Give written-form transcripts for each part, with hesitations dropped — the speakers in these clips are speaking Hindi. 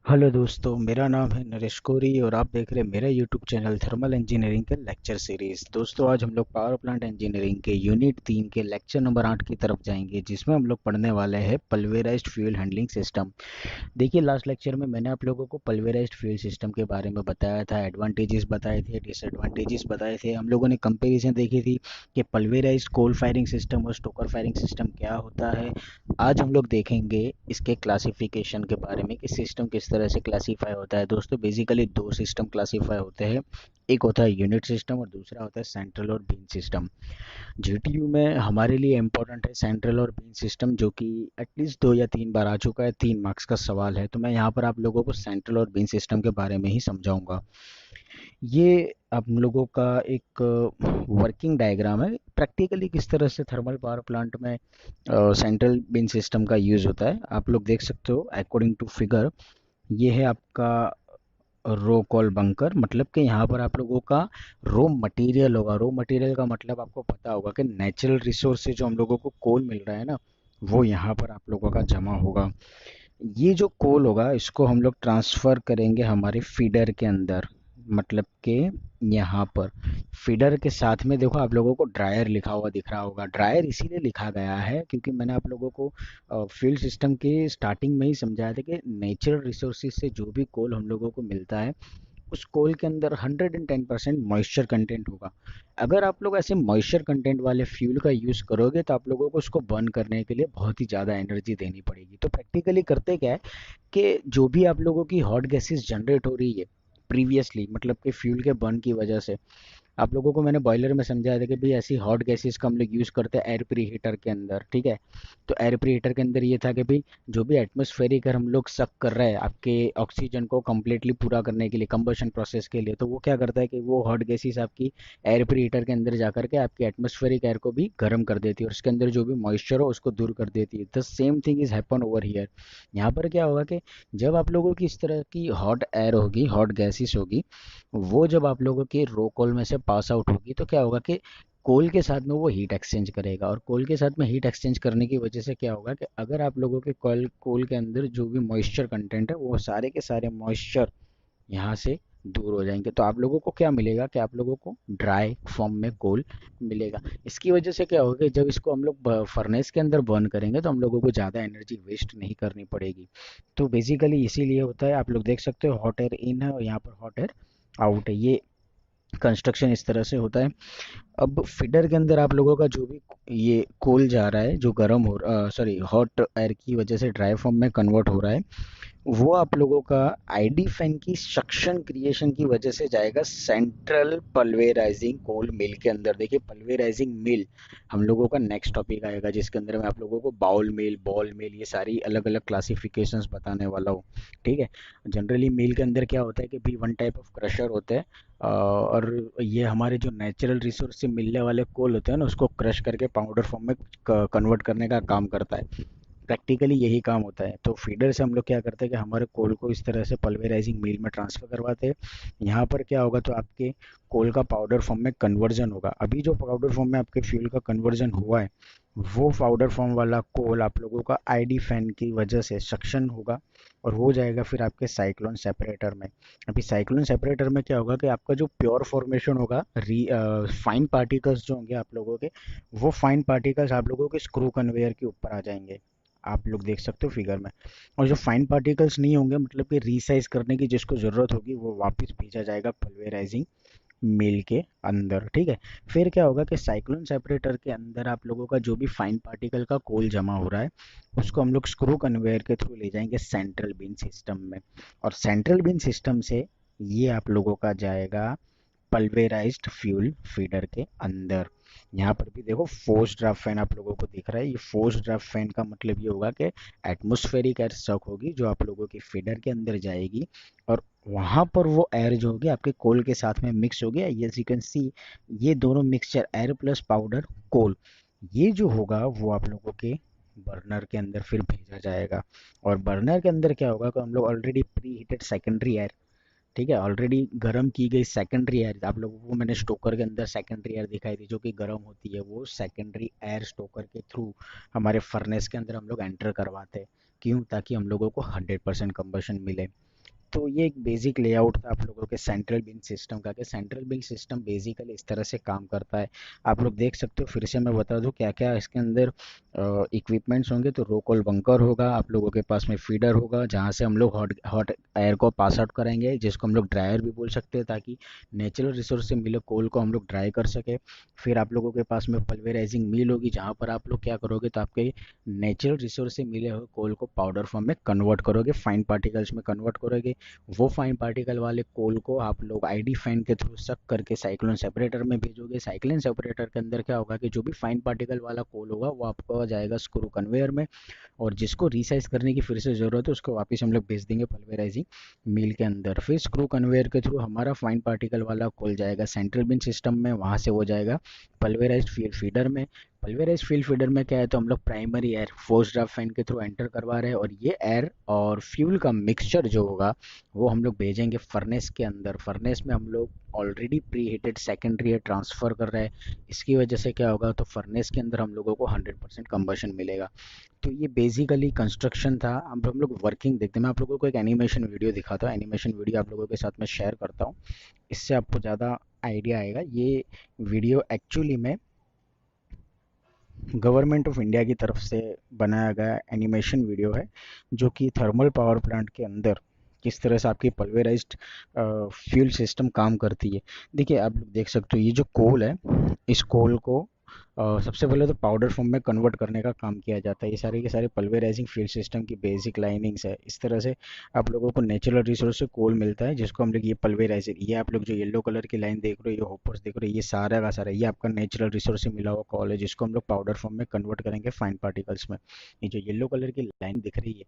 हेलो दोस्तों, मेरा नाम है नरेश कोरी और आप देख रहे हैं मेरा यूट्यूब चैनल थर्मल इंजीनियरिंग के लेक्चर सीरीज। दोस्तों, आज हम लोग पावर प्लांट इंजीनियरिंग के यूनिट 3 के लेक्चर नंबर 8 की तरफ जाएंगे, जिसमें हम लोग पढ़ने वाले हैं पल्वेराइज्ड फ्यूल हैंडलिंग सिस्टम। देखिए, लास्ट लेक्चर में मैंने आप लोगों को पल्वेराइज्ड फ्यूल सिस्टम के बारे में बताया था, एडवांटेजेस बताए थे, डिसएडवांटेजेस बताए थे। हम लोगों ने कंपैरिजन देखी थी कि पल्वेराइज्ड कोल फायरिंग सिस्टम और स्टोकर फायरिंग सिस्टम क्या होता है। आज हम लोग देखेंगे इसके क्लासिफिकेशन के बारे में कि सिस्टम किस तरह से क्लासीफाई होता है। दोस्तों, बेसिकली दो सिस्टम क्लासीफाई होते हैं, एक होता है यूनिट सिस्टम और दूसरा होता है सेंट्रल और बीन सिस्टम। जीटीयू में हमारे लिए इम्पोर्टेंट है सेंट्रल और बीन सिस्टम, जो कि एटलीस्ट 2 या 3 बार आ चुका है, 3 मार्क्स का सवाल है। तो मैं यहाँ पर आप लोगों को सेंट्रल और बीन सिस्टम के बारे में ही समझाऊंगा। ये आप लोगों का एक वर्किंग डायग्राम है, प्रैक्टिकली किस तरह से थर्मल पावर प्लांट में सेंट्रल बिन सिस्टम का यूज़ होता है। आप लोग देख सकते हो अकॉर्डिंग टू फिगर। ये है आपका रो कॉल बंकर, मतलब कि यहाँ पर आप लोगों का रो मटेरियल होगा। रो मटेरियल का मतलब आपको पता होगा कि नेचुरल रिसोर्स से जो हम लोगों को कोल मिल रहा है ना, वो यहाँ पर आप लोगों का जमा होगा। ये जो कोल होगा इसको हम लोग ट्रांसफ़र करेंगे हमारे फीडर के अंदर, मतलब कि यहाँ पर फीडर के साथ में देखो आप लोगों को ड्रायर लिखा हुआ दिख रहा होगा। ड्रायर इसीलिए लिखा गया है क्योंकि मैंने आप लोगों को फ्यूल सिस्टम के स्टार्टिंग में ही समझाया था कि नेचुरल रिसोर्सेज से जो भी कोल हम लोगों को मिलता है, उस कोल के अंदर 110% मॉइस्चर कंटेंट होगा। अगर आप लोग ऐसे मॉइस्चर कंटेंट वाले फ्यूल का यूज़ करोगे तो आप लोगों को उसको बर्न करने के लिए बहुत ही ज़्यादा एनर्जी देनी पड़ेगी। तो प्रैक्टिकली करते क्या है कि जो भी आप लोगों की हॉट गैसेस जनरेट हो रही है प्रीवियसली, मतलब कि फ्यूल के बर्न की वजह से, आप लोगों को मैंने बॉयलर में समझाया था कि भाई ऐसी हॉट गैसेस का हम लोग यूज़ करते हैं एयर प्री हीटर के अंदर, ठीक है। तो एयर प्री हीटर के अंदर ये था कि भाई जो भी एटमॉस्फेरिक अगर हम लोग सक कर रहे हैं आपके ऑक्सीजन को कंप्लीटली पूरा करने के लिए, कंबशन प्रोसेस के लिए, तो वो क्या करता है कि वो हॉट गैसेस आपकी एयर प्री हीटर के अंदर जा करके आपकी एटमॉस्फेरिक एयर को भी गर्म कर देती है और उसके अंदर जो भी मॉइस्चर हो उसको दूर कर देती है। The same thing is happen over here. यहाँ पर क्या होगा कि जब आप लोगों की इस तरह की हॉट एयर होगी, हॉट गैसेस होगी, वो जब आप लोगों के रो कॉल में से पास आउट होगी तो क्या होगा कि कोल के साथ में वो हीट एक्सचेंज करेगा, और कोल के साथ में हीट एक्सचेंज करने की वजह से क्या होगा कि अगर आप लोगों के कोल कोल के अंदर जो भी मॉइस्चर कंटेंट है वो सारे के सारे मॉइस्चर यहाँ से दूर हो जाएंगे। तो आप लोगों को क्या मिलेगा कि आप लोगों को ड्राई फॉर्म में कोल मिलेगा। इसकी वजह से क्या होगा कि जब इसको हम लोग फर्नेस के अंदर बर्न करेंगे तो हम लोगों को ज़्यादा एनर्जी वेस्ट नहीं करनी पड़ेगी। तो बेसिकली इसीलिए होता है, आप लोग देख सकते हो हॉट एयर इन है और यहाँ पर हॉट एयर आउट है। ये कंस्ट्रक्शन इस तरह से होता है। अब फीडर के अंदर आप लोगों का जो भी ये कोल जा रहा है, जो गर्म हो सॉरी हॉट एयर की वजह से ड्राई फॉर्म में कन्वर्ट हो रहा है, वो आप लोगों का आईडी फैन की सक्शन क्रिएशन की वजह से जाएगा सेंट्रल पल्वेराइजिंग कोल मिल के अंदर। देखिए, पल्वेराइजिंग मिल हम लोगों का नेक्स्ट टॉपिक आएगा, जिसके अंदर मैं आप लोगों को बाउल मिल, बॉल मिल, ये सारी अलग अलग क्लासिफिकेशंस बताने वाला हूँ, ठीक है। जनरली मिल के अंदर क्या होता है कि भी वन टाइप ऑफ क्रशर होता है, और ये हमारे जो नेचुरल रिसोर्स से मिलने वाले कोल होते हैं ना, उसको क्रश करके पाउडर फॉर्म में कन्वर्ट करने का काम करता है। प्रैक्टिकली यही काम होता है। तो फीडर से हम लोग क्या करते हैं कि हमारे कोल को इस तरह से पल्वेराइजिंग मिल में ट्रांसफ़र करवाते हैं। यहाँ पर क्या होगा, तो आपके कोल का पाउडर फॉर्म में कन्वर्जन होगा। अभी जो पाउडर फॉर्म में आपके फ्यूल का कन्वर्जन हुआ है, वो पाउडर फॉर्म वाला कोल आप लोगों का आईडी फैन की वजह से सक्शन होगा और हो जाएगा फिर आपके साइक्लोन सेपरेटर में। अभी साइक्लोन सेपरेटर में क्या होगा कि आपका जो प्योर फॉर्मेशन होगा, फाइन पार्टिकल्स जो होंगे आप लोगों के, वो फाइन पार्टिकल्स आप लोगों के स्क्रू कन्वेयर के ऊपर आ जाएंगे। आप लोग देख सकते हो फिगर में। और जो फाइन पार्टिकल्स नहीं होंगे, मतलब कि रीसाइज करने की जिसको ज़रूरत होगी, वो वापस भेजा जाएगा पल्वेराइजिंग मिल के अंदर, ठीक है। फिर क्या होगा कि साइक्लोन सेपरेटर के अंदर आप लोगों का जो भी फाइन पार्टिकल का कोल जमा हो रहा है, उसको हम लोग स्क्रू कन्वेयर के थ्रू ले जाएंगे सेंट्रल बिन सिस्टम में। और सेंट्रल बिन सिस्टम से ये आप लोगों का जाएगा पल्वेराइज्ड फ्यूल फीडर के अंदर। यहाँ पर भी देखो फोर्स ड्राफ्ट फैन आप लोगों को दिख रहा है। ये फोर्स ड्राफ्ट फैन का मतलब ये होगा कि एटमॉस्फेरिक एयर सक होगी जो आप लोगों की फीडर के अंदर जाएगी, और वहां पर वो एयर जो होगी आपके कोल के साथ में मिक्स हो गया। ये यू कैन सी, ये दोनों मिक्सचर एयर प्लस पाउडर कोल, ये जो होगा वो आप लोगों के बर्नर के अंदर फिर भेजा जाएगा। और बर्नर के अंदर क्या होगा कि हम लोग already pre heated secondary air, ठीक है, ऑलरेडी गर्म की गई सेकेंडरी एयर, आप लोगों को मैंने स्टोकर के अंदर सेकेंडरी एयर दिखाई थी जो कि गर्म होती है, वो सेकेंडरी एयर स्टोकर के थ्रू हमारे फर्नेस के अंदर हम लोग एंटर करवाते हैं। क्यों? ताकि हम लोगों को 100% कंबशन मिले। तो ये एक बेसिक लेआउट था आप लोगों के सेंट्रल बिन सिस्टम का, कि सेंट्रल बिन सिस्टम बेसिकली इस तरह से काम करता है। आप लोग देख सकते हो, फिर से मैं बता दूं क्या क्या इसके अंदर इक्विपमेंट्स होंगे। तो रोकोल बंकर होगा, आप लोगों के पास में फीडर होगा जहाँ से हम लोग हॉट हॉट एयर को पास आउट करेंगे, जिसको हम लोग ड्रायर भी बोल सकते हैं, ताकि नेचुरल रिसोर्स से मिले कोल को हम लोग ड्राई कर सके। फिर आप लोगों के पास में पल्वेराइजिंग मिल होगी, जहाँ पर आप लोग क्या करोगे, तो आपके नेचुरल रिसोर्स से मिले हुए कोल को पाउडर फॉर्म में कन्वर्ट करोगे, फाइन पार्टिकल्स में कन्वर्ट करोगे। वो फाइन पार्टिकल वाले कोल को आप लोग आईडी फैन के थ्रू सक करके साइक्लोन सेपरेटर में भेजोगे। साइक्लोन सेपरेटर के अंदर क्या होगा कि जो भी फाइन पार्टिकल वाला कोल होगा वो आपको जाएगा स्क्रू कन्वेयर में, और जिसको रिसाइज करने की फिर से ज़रूरत है उसको वापस हम लोग भेज देंगे पल्वेराइजिंग मिल के अंदर। फिर स्क्रू कन्वेयर के थ्रू हमारा फाइन पार्टिकल वाला कोल जाएगा सेंट्रल बिन सिस्टम में, वहाँ से वो जाएगा पल्वेराइज्ड फील्ड फीडर में। पल्वेराइज फील्ड फीडर में क्या है, तो हम लोग primary air force draft fan के थ्रू एंटर करवा रहे हैं, और ये एयर और फ्यूल का मिक्सचर जो होगा वो हम लोग भेजेंगे फर्नेस के अंदर। फर्नेस में हम लोग already pre heated secondary air transfer कर रहे हैं। इसकी वजह से क्या होगा, तो फर्नेस के अंदर हम लोगों को 100% कंबशन मिलेगा। तो ये बेसिकली कंस्ट्रक्शन था। अब हम लोग वर्किंग देखते हैं। मैं आप लोगों को एक एनिमेशन वीडियो दिखाता हूँ, एनिमेशन वीडियो आप लोगों के साथ में शेयर करता हूँ, इससे आपको ज़्यादा आइडिया आएगा। ये वीडियो एक्चुअली में गवर्नमेंट ऑफ इंडिया की तरफ से बनाया गया एनिमेशन वीडियो है, जो कि थर्मल पावर प्लांट के अंदर किस तरह से आपकी पल्वेराइज्ड फ्यूल सिस्टम काम करती है। देखिए आप लोग देख सकते हो, ये जो कोल है, इस कोल को सबसे पहले तो पाउडर फॉर्म में कन्वर्ट करने का काम किया जाता है। ये सारे के सारे पल्वेराइजिंग फ्यूल सिस्टम की बेसिक लाइनिंग्स है। इस तरह से आप लोगों को नेचुरल रिसोर्स से कोल मिलता है, जिसको हम लोग ये पल्वेराइजर, ये आप लोग जो येलो कलर की लाइन देख रहे हो, ये होपर्स देख रहे हो, ये सारा का सारा ये आपका नेचुरल रिसोर्स से मिला हुआ कोल है, जिसको हम लोग पाउडर फॉर्म में कन्वर्ट करेंगे फाइन पार्टिकल्स में। ये जो येलो कलर की लाइन दिख रही है,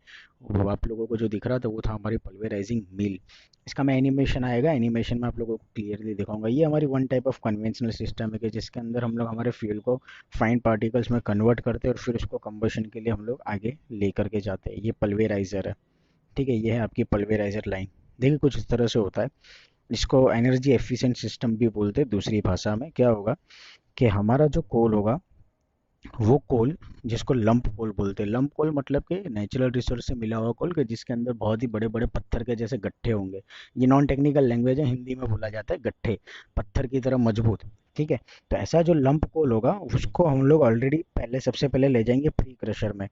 वो आप लोगों को जो दिख रहा था वो था हमारी पल्वेराइजिंग मिल। इसका मैं एनिमेशन आएगा, एनिमेशन में आप लोगों को क्लियरली दिखाऊंगा। ये हमारी one type of conventional system है, कि जिसके अंदर हम लोग हमारे फ्यूल को फाइन पार्टिकल्स में कन्वर्ट करते हैं और फिर उसको कंबशन के लिए हम लोग आगे लेकर के जाते हैं। ये पल्वेराइजर है, ठीक है, ये है आपकी पल्वेराइजर लाइन। देखिए कुछ इस तरह से होता है। इसको एनर्जी एफिशिएंट सिस्टम भी बोलते हैं। दूसरी भाषा में क्या होगा कि हमारा जो कोल होगा, वो कोल जिसको लंप कोल बोलते हैं। लंप कोल मतलब कि नेचुरल रिसोर्स से मिला हुआ कोल, के जिसके अंदर बहुत ही बड़े बड़े पत्थर के जैसे गट्ठे होंगे। ये नॉन टेक्निकल लैंग्वेज है, हिंदी में बोला जाता है गट्ठे, पत्थर की तरह मजबूत। ठीक है, तो ऐसा जो लंप कोल होगा उसको हम लोग ऑलरेडी पहले सबसे पहले ले जाएंगे प्री क्रशर में।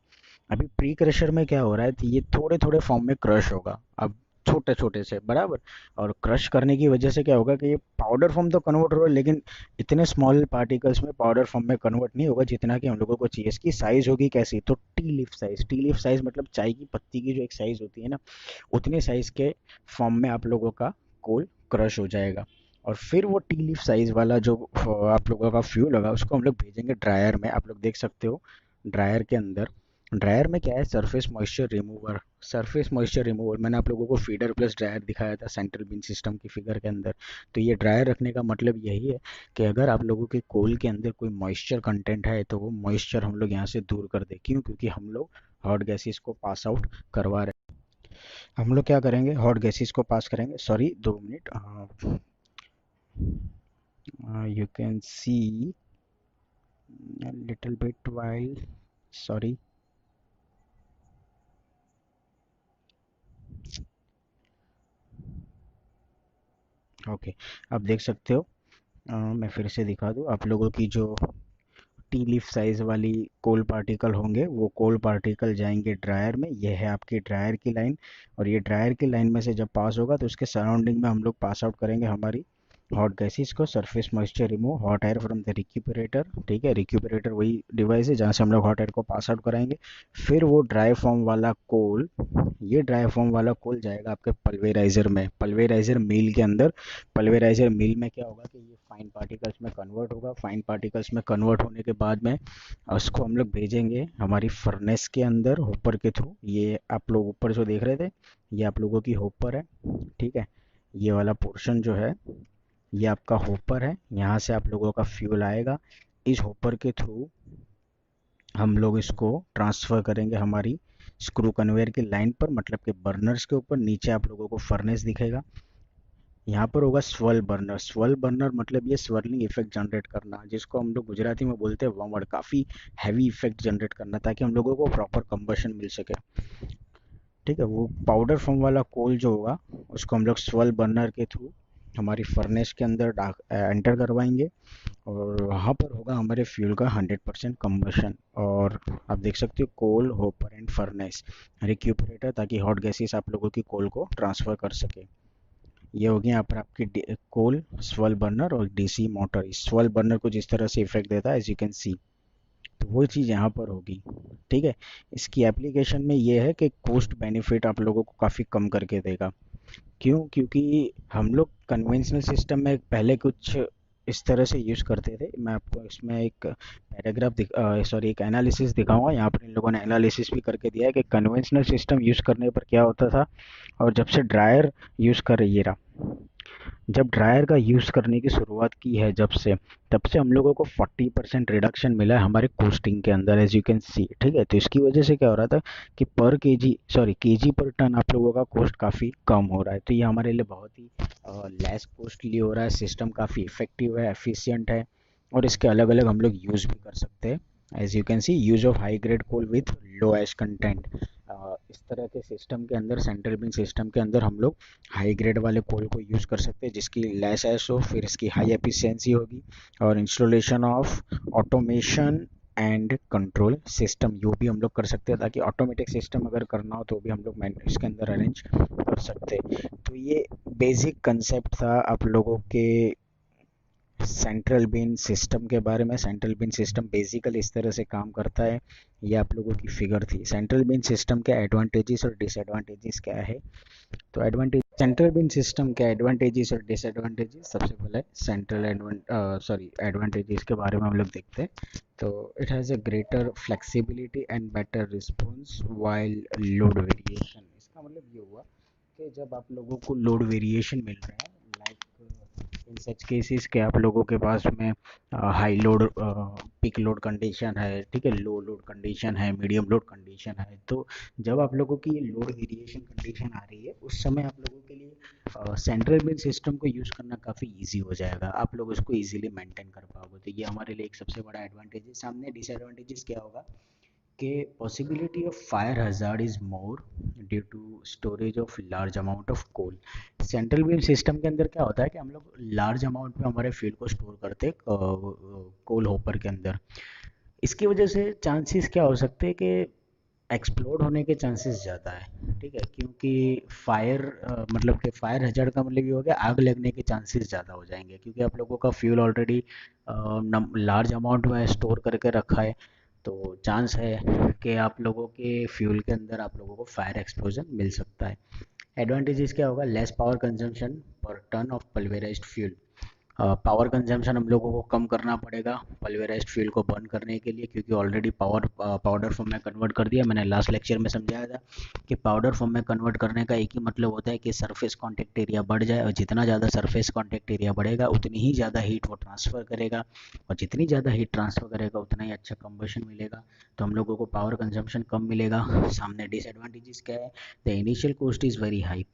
अभी प्री क्रशर में क्या हो रहा है, तो ये थोड़े थोड़े फॉर्म में क्रश होगा, अब छोटे छोटे से बराबर। और क्रश करने की वजह से क्या होगा कि ये पाउडर फॉर्म तो कन्वर्ट हो रहा है, लेकिन इतने स्मॉल पार्टिकल्स में पाउडर फॉर्म में कन्वर्ट नहीं होगा जितना कि हम लोगों को चाहिए। इसकी साइज होगी कैसी, तो T leaf size. T leaf size मतलब चाय की पत्ती की जो एक साइज होती है ना, उतने साइज के फॉर्म में आप लोगों का कोल क्रश हो जाएगा। और फिर वो टी लीफ साइज वाला जो आप लोगों का फ्यूल होगा उसको हम लोग भेजेंगे ड्रायर में। आप लोग देख सकते हो ड्रायर के अंदर, ड्रायर में क्या है, surface moisture remover. Surface moisture remover मैंने आप लोगों को फीडर प्लस ड्रायर दिखाया था सेंट्रल बिन सिस्टम की फिगर के अंदर। तो ये ड्रायर रखने का मतलब यही है कि अगर आप लोगों के कोल के अंदर कोई मॉइस्चर कंटेंट है तो वो मॉइस्चर हम लोग यहाँ से दूर कर दें। क्यों? क्योंकि हम लोग हॉट गैसेस को पास आउट करवा रहे हैं। हम लोग क्या करेंगे, हॉट गैसेस को पास करेंगे। Sorry 2 minute, you can C little bit while, sorry. Okay, आप देख सकते हो। मैं फिर से दिखा दूँ आप लोगों की, जो टी लीफ साइज वाली कोल पार्टिकल होंगे वो कोल पार्टिकल जाएंगे ड्रायर में। ये है आपकी ड्रायर की लाइन, और ये ड्रायर की लाइन में से जब पास होगा तो उसके सराउंडिंग में हम लोग पास आउट करेंगे हमारी हॉट गैसेस को। Surface moisture remove hot air from the recuperator. ठीक है, रिक्यूपरेटर वही डिवाइस है जहाँ से हम लोग हॉट एयर को पास आउट कराएंगे। फिर वो ड्राई फॉर्म वाला कोल, ये ड्राई फॉर्म वाला कोल जाएगा आपके पल्वेराइजर में, पल्वेराइजर मिल के अंदर। पल्वेराइजर मिल में क्या होगा कि ये फाइन पार्टिकल्स में कन्वर्ट होगा। फाइन पार्टिकल्स में कन्वर्ट होने के बाद में उसको हम लोग भेजेंगे हमारी फर्नेस के अंदर होपर के थ्रू। ये आप लोग ऊपर जो देख रहे थे, ये आप लोगों की होपर है। ठीक है, ये वाला पोर्शन जो है ये आपका होपर है। यहाँ से आप लोगों का फ्यूल आएगा, इस होपर के थ्रू हम लोग इसको ट्रांसफ़र करेंगे हमारी स्क्रू कन्वेयर की लाइन पर, मतलब कि बर्नर्स के ऊपर। नीचे आप लोगों को फर्नेस दिखेगा, यहाँ पर होगा स्वर्ल बर्नर। स्वर्ल बर्नर मतलब ये स्वर्लिंग इफेक्ट जनरेट करना, जिसको हम लोग गुजराती में बोलते हैं वमड़। काफ़ी हैवी इफेक्ट जनरेट करना ताकि हम लोगों को प्रॉपर कंबशन मिल सके। ठीक है, वो पाउडर फॉर्म वाला कोल जो होगा उसको हम लोग स्वेल बर्नर के थ्रू हमारी फर्नेस के अंदर एंटर करवाएंगे और वहाँ पर होगा हमारे फ्यूल का 100% कंबशन। और आप देख सकते हो कोल होपर एंड फर्नेस रिक्यूपरेटर, ताकि हॉट गैसेस आप लोगों की कोल को ट्रांसफ़र कर सके। ये होगी यहाँ पर आपकी कोल स्वेल बर्नर और डीसी मोटर। इस स्वेल बर्नर को जिस तरह से इफेक्ट देता है एज यू कैन सी, तो वो चीज़ यहाँ पर होगी। ठीक है, इसकी एप्लीकेशन में ये है कि कॉस्ट बेनिफिट आप लोगों को काफ़ी कम करके देगा। क्यों? क्योंकि हम लोग कन्वेंशनल सिस्टम में पहले कुछ इस तरह से यूज़ करते थे। मैं आपको इसमें एक पैराग्राफ सॉरी एक एनालिसिस दिखाऊंगा। यहाँ पर इन लोगों ने एनालिसिस भी करके दिया है कि कन्वेंशनल सिस्टम यूज़ करने पर क्या होता था और जब से ड्रायर यूज़ कर रही है, जब ड्रायर का यूज़ करने की शुरुआत की है जब से, तब से हम लोगों को 40% रिडक्शन मिला है हमारे कोस्टिंग के अंदर एज यू कैन सी। ठीक है, तो इसकी वजह से क्या हो रहा था कि पर केजी पर टन आप लोगों का कॉस्ट काफ़ी कम हो रहा है। तो ये हमारे लिए बहुत ही लेस कॉस्टली हो रहा है। सिस्टम काफ़ी इफेक्टिव है, एफिशिएंट है और इसके अलग अलग हम लोग यूज़ भी कर सकते हैं। As you can see use of high grade coal with low ash content. इस तरह के सिस्टम के अंदर, सेंट्रल बिन सिस्टम के अंदर हम लोग हाई ग्रेड वाले कोल को यूज़ कर सकते हैं जिसकी लेस एश हो, फिर इसकी हाई एफिशिएंसी होगी। और installation of automation and control system यो भी हम लोग कर सकते हैं, ताकि ऑटोमेटिक सिस्टम अगर करना हो तो भी हम लोग इसके अंदर अरेंज कर सकते हैं। तो ये बेसिक कंसेप्ट था आप लोगों के सेंट्रल बिन सिस्टम के बारे में। सेंट्रल बिन सिस्टम बेसिकली इस तरह से काम करता है। ये आप लोगों की फिगर थी। सेंट्रल बिन सिस्टम के एडवांटेजेस और डिसएडवांटेजेस क्या है। तो एडवांटेज सेंट्रल बिन सिस्टम के एडवांटेजेस और डिसएडवांटेजेस, सबसे पहले एडवांटेजेस के बारे में हम लोग देखते हैं। तो it has a greater flexibility and better response while load variation. इसका मतलब ये हुआ कि जब आप लोगों को लोड वेरिएशन मिल रहा है, लाइक इन सच केसेस के आप लोगों के पास में high load peak load condition है, ठीक है, लो लोड कंडीशन है, मीडियम लोड कंडीशन है, तो जब आप लोगों की ये लोड वेरिएशन कंडीशन आ रही है उस समय आप लोगों के लिए सेंट्रल बिन सिस्टम को यूज़ करना काफ़ी इजी हो जाएगा। आप लोग उसको इजीली मेंटेन कर पाओगे। तो ये हमारे लिए एक सबसे बड़ा एडवांटेज है। सामने डिसएडवांटेजेस क्या होगा कि possibility of fire hazard is more due to storage of large amount of coal. Central beam system के अंदर क्या होता है कि हम लोग लार्ज अमाउंट में हमारे फ्यूल को स्टोर करते हैं कोल होपर के अंदर। इसकी वजह से चांसेस क्या हो सकते हैं कि एक्सप्लोड होने के चांसेस ज़्यादा है। ठीक है, क्योंकि फायर मतलब कि फायर हजार्ड का मतलब ये हो गया आग लगने के चांसेस ज़्यादा हो जाएंगे, क्योंकि आप लोगों का फ्यूल ऑलरेडी लार्ज अमाउंट में स्टोर करके रखा है। तो चांस है कि आप लोगों के फ्यूल के अंदर आप लोगों को फायर एक्सप्लोजन मिल सकता है। एडवांटेजेस क्या होगा, less power consumption per ton of pulverised fuel. Power consumption हम लोगों को कम करना पड़ेगा पल्वेराइज्ड फ्यूल को बर्न करने के लिए, क्योंकि ऑलरेडी पाउडर फॉर्म में कन्वर्ट कर दिया। मैंने लास्ट लेक्चर में समझाया था कि पाउडर फॉर्म में कन्वर्ट करने का एक ही मतलब होता है कि सरफेस कॉन्टेक्ट एरिया बढ़ जाए, और जितना ज़्यादा सरफेस कॉन्टेक्ट एरिया बढ़ेगा उतनी ही ज़्यादा हीट वो ट्रांसफ़र करेगा, और जितनी ज़्यादा हीट ट्रांसफ़र करेगा उतना ही अच्छा कंबशन मिलेगा। तो हम लोगों को पावर कंजम्पशन कम मिलेगा। सामने डिसएडवांटेजेस क्या है, the initial cost is very high.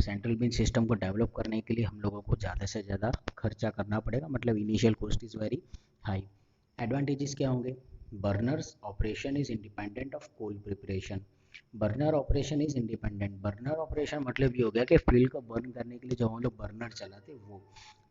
Central bin system को डेवलप करने के लिए हम लोगों को ज़्यादा से ज़्यादा खर्चा करना पड़ेगा, मतलब initial cost is very high. Advantages क्या होंगे, burners operation is independent of coal preparation. Burner operation is independent. Burner operation मतलब ये हो गया कि फ्यूल को बर्न करने के लिए जो हम लोग बर्नर चलाते वो,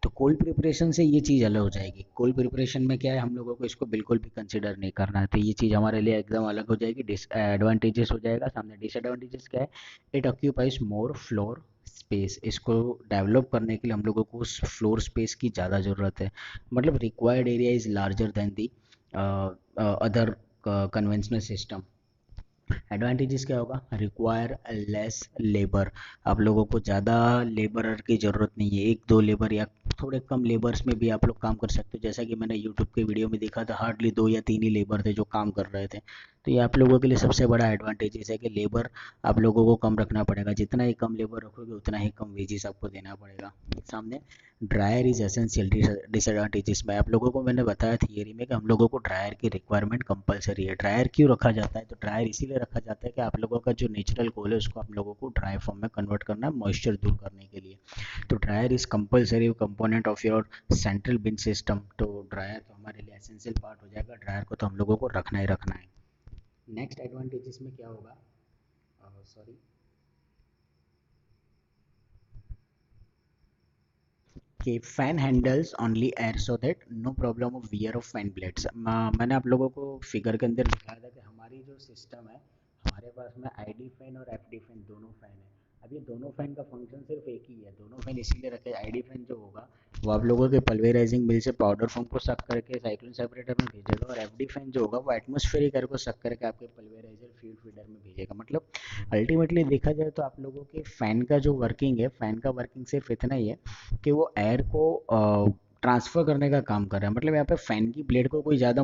तो कोल प्रिपरेशन से ये चीज़ अलग हो जाएगी। कोल प्रिपरेशन में क्या है, हम लोगों को इसको बिल्कुल भी कंसिडर नहीं करना है, तो ये चीज़ हमारे लिए एकदम अलग हो जाएगी, डिसएडवांटेजेस हो जाएगा। सामने डिसएडवांटेजेस क्या है, it occupies more floor space. इसको डेवलप करने के लिए हम लोगों को उस फ्लोर स्पेस की ज़्यादा ज़रूरत है, मतलब required area is larger than the other conventional system. Advantages क्या होगा, रिक्वायर लेस लेबर। आप लोगों को ज़्यादा लेबरर की ज़रूरत नहीं है, एक दो लेबर या थोड़े कम लेबर्स में भी आप लोग काम कर सकते हो। जैसा कि मैंने यूट्यूब के वीडियो में देखा था, हार्डली 2 या 3 ही लेबर थे जो काम कर रहे थे। तो ये आप लोगों के लिए सबसे बड़ा एडवांटेजेस है कि लेबर आप लोगों को कम रखना पड़ेगा। जितना ही कम लेबर रखोगे उतना ही कम वेजेस आपको देना पड़ेगा। सामने ड्रायर इज एसेंशियल। डिसएडवांटेजेस में आप लोगों को मैंने बताया थियरी में कि हम लोगों को ड्रायर की रिक्वायरमेंट कंपलसरी है। ड्रायर क्यों रखा जाता है, तो ड्रायर इसीलिए रखा जाता है कि आप लोगों का जो नेचुरल कोल है उसको आप लोगों को ड्राई फॉर्म में कन्वर्ट करना है मॉइस्चर दूर करने के लिए। तो dryer is compulsory component of your central bin system. तो ड्रायर तो हमारे लिए एसेंशियल पार्ट हो जाएगा, ड्रायर को तो हम लोगों को रखना ही रखना है। नेक्स्ट एडवांटेजेस में क्या होगा, सॉरी कि fan handles only air so that no problem of wear of fan blades. मैंने आप लोगों को फिगर के अंदर दिखाया था कि हमारी जो सिस्टम है, हमारे पास में आईडी फैन और एफडी फैन दोनों फैन है। अब ये दोनों फैन का फंक्शन सिर्फ एक ही है। दोनों फैन इसीलिए रखे, आईडी फैन जो होगा वो आप लोगों के पल्वेराइजिंग मिल से पाउडर फॉर्म को सक करके साइक्लोन सेपरेटर में भेजेगा, और एफडी फैन जो होगा वो एटमॉस्फेरिक एयर को सक करके आपके पल्वेराइजर फ्यूल फीडर में भेजेगा। मतलब अल्टीमेटली देखा जाए तो आप लोगों के फैन का जो वर्किंग है, फैन का वर्किंग सिर्फ इतना ही है कि वो एयर को ट्रांसफर करने का काम कर रहा है। मतलब यहाँ पे फैन की ब्लेड को कोई ज़्यादा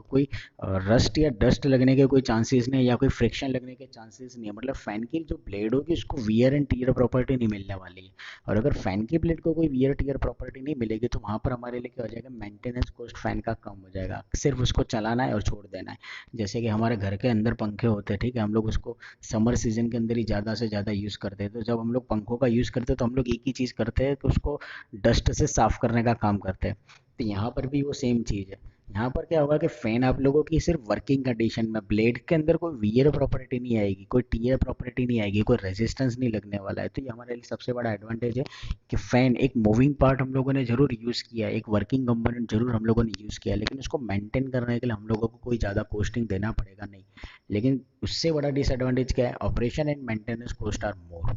कोई रस्ट या डस्ट लगने के कोई चांसेस नहीं है, या कोई फ्रिक्शन लगने के चांसेस नहीं है। मतलब फैन की जो ब्लेड होगी उसको वियर एंड टीयर प्रॉपर्टी नहीं मिलने वाली है। और अगर फैन की ब्लेड को कोई वियर टीयर प्रॉपर्टी नहीं मिलेगी तो वहाँ पर हमारे लिए क्या हो जाएगा, मेंटेनेंस कॉस्ट फैन का कम हो जाएगा। सिर्फ उसको चलाना है और छोड़ देना है। जैसे कि हमारे घर के अंदर पंखे होते हैं, ठीक है, हम लोग उसको समर सीजन के अंदर ही ज़्यादा से ज़्यादा यूज़ करते हैं। तो जब हम लोग पंखों का यूज़ करते हैं तो हम लोग एक ही चीज़ करते हैं कि उसको डस्ट से साफ करने का काम करते हैं। तो यहाँ पर भी वो सेम चीज़ है। यहाँ पर क्या होगा कि फैन आप लोगों की सिर्फ वर्किंग कंडीशन में ब्लेड के अंदर कोई वियर प्रॉपर्टी नहीं आएगी, कोई टीयर प्रॉपर्टी नहीं आएगी, कोई रेजिस्टेंस नहीं लगने वाला है। तो ये हमारे लिए सबसे बड़ा एडवांटेज है कि फैन एक मूविंग पार्ट हम लोगों ने जरूर यूज़ किया, एक वर्किंग कंपोनेंट जरूर हम लोगों ने यूज़ किया, लेकिन उसको मेंटेन करने के लिए हम लोगों को कोई ज़्यादा कॉस्टिंग देना पड़ेगा नहीं। लेकिन उससे बड़ा डिसएडवांटेज क्या है, operation and maintenance cost are more.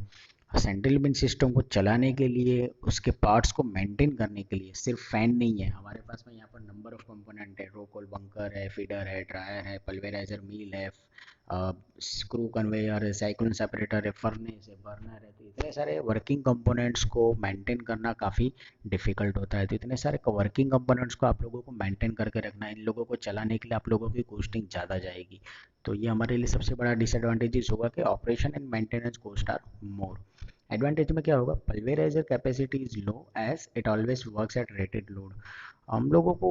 Central bin system को चलाने के लिए, उसके पार्ट्स को मेंटेन करने के लिए सिर्फ फैन नहीं है हमारे पास में, यहाँ पर नंबर ऑफ कंपोनेंट है। रोकोल बंकर है, फीडर है, ड्रायर है, पल्वेराइजर मील है, स्क्रू कन्वेयर है, साइक्लोन सेपरेटर है, फर्नेस है, बर्नर है। तो इतने सारे वर्किंग कंपोनेंट्स को मेंटेन करना काफ़ी डिफिकल्ट होता है। तो इतने सारे वर्किंग कंपोनेंट्स को आप लोगों को मेंटेन करके रखना है। इन लोगों को चलाने के लिए आप लोगों की कॉस्टिंग ज़्यादा जाएगी। तो ये हमारे लिए सबसे बड़ा डिसएडवांटेजेस होगा कि operation and maintenance cost are more. Advantage में क्या होगा, pulveriser capacity is low as it always works at rated load. हम लोगों को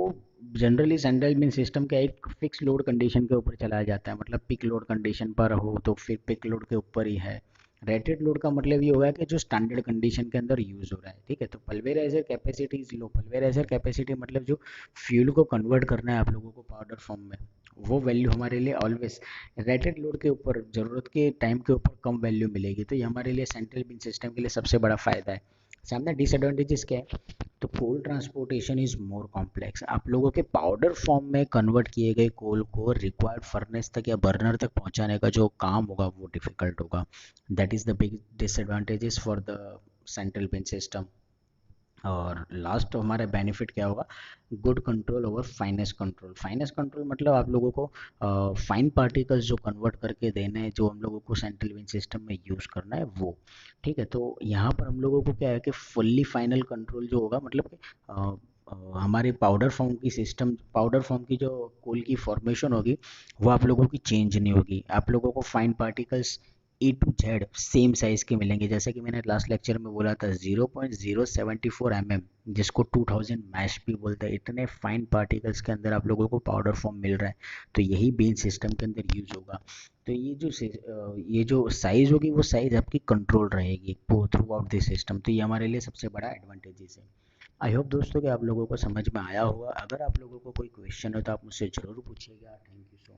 जनरली सेंट्रल बिन सिस्टम का एक फिक्स लोड कंडीशन के ऊपर चलाया जाता है। मतलब पिक लोड कंडीशन पर हो तो फिर पिक लोड के ऊपर ही है। रेटेड लोड का मतलब ये होगा कि जो स्टैंडर्ड कंडीशन के अंदर यूज हो रहा है, ठीक है। तो पल्वेराइजर कैपेसिटी इज लो। पल्वेराइजर कैपेसिटी मतलब जो फ्यूल को कन्वर्ट करना है आप लोगों को पाउडर फॉर्म में, वो वैल्यू हमारे लिए ऑलवेज रेटेड लोड के ऊपर, ज़रूरत के टाइम के ऊपर कम वैल्यू मिलेगी। तो ये हमारे लिए सेंट्रल बिन सिस्टम के लिए सबसे बड़ा फ़ायदा है। सामने डिसएडवांटेजेस क्या है, तो कोल ट्रांसपोर्टेशन इज मोर कॉम्प्लेक्स। आप लोगों के पाउडर फॉर्म में कन्वर्ट किए गए कोल को रिक्वायर्ड फर्नेस तक या बर्नर तक पहुंचाने का जो काम होगा वो डिफिकल्ट होगा। That is the big disadvantages for the central bin system. और लास्ट हमारा बेनिफिट क्या होगा, good control over fineness control. Fineness control मतलब आप लोगों को फाइन पार्टिकल्स जो कन्वर्ट करके देने हैं, जो हम लोगों को सेंट्रल विन सिस्टम में यूज़ करना है वो, ठीक है। तो यहाँ पर हम लोगों को क्या है कि फुल्ली फाइनल कंट्रोल जो होगा, मतलब कि हमारे पाउडर फॉर्म की सिस्टम, पाउडर फॉर्म की जो कोल की फॉर्मेशन होगी वो आप लोगों की चेंज नहीं होगी। आप लोगों को fine particles A to Z same size के मिलेंगे। जैसे कि मैंने लास्ट लेक्चर में बोला था 0.074 mm, जिसको 2000 मैश भी बोलते हैं, इतने फाइन पार्टिकल्स के अंदर आप लोगों को पाउडर फॉर्म मिल रहा है। तो यही बेन सिस्टम के अंदर यूज होगा। तो ये जो साइज होगी वो साइज आपकी कंट्रोल रहेगी थ्रू आउट दिस सिस्टम। तो ये हमारे लिए सबसे बड़ा एडवांटेजेस है। आई होप दोस्तों कि आप लोगों को समझ में आया होगा। अगर आप लोगों को कोई क्वेश्चन हो तो आप मुझसे ज़रूर पूछिएगा। Thank you so much.